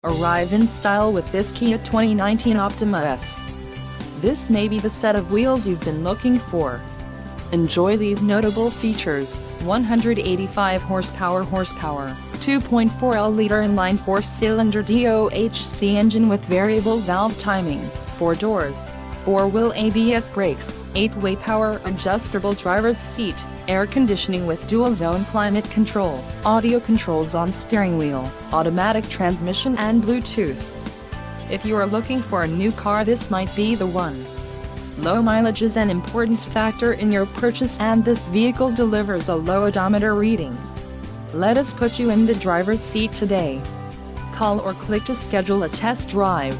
Arrive in style with this Kia 2019 Optima S. This may be the set of wheels you've been looking for. Enjoy these notable features: 185 horsepower, 2.4L inline 4-cylinder DOHC engine with variable valve timing, 4 doors, 4-wheel ABS brakes, 8-way power adjustable driver's seat, air conditioning with dual-zone climate control, audio controls on steering wheel, automatic transmission and Bluetooth. If you are looking for a new car, this might be the one. Low mileage is an important factor in your purchase, and this vehicle delivers a low odometer reading. Let us put you in the driver's seat today. Call or click to schedule a test drive.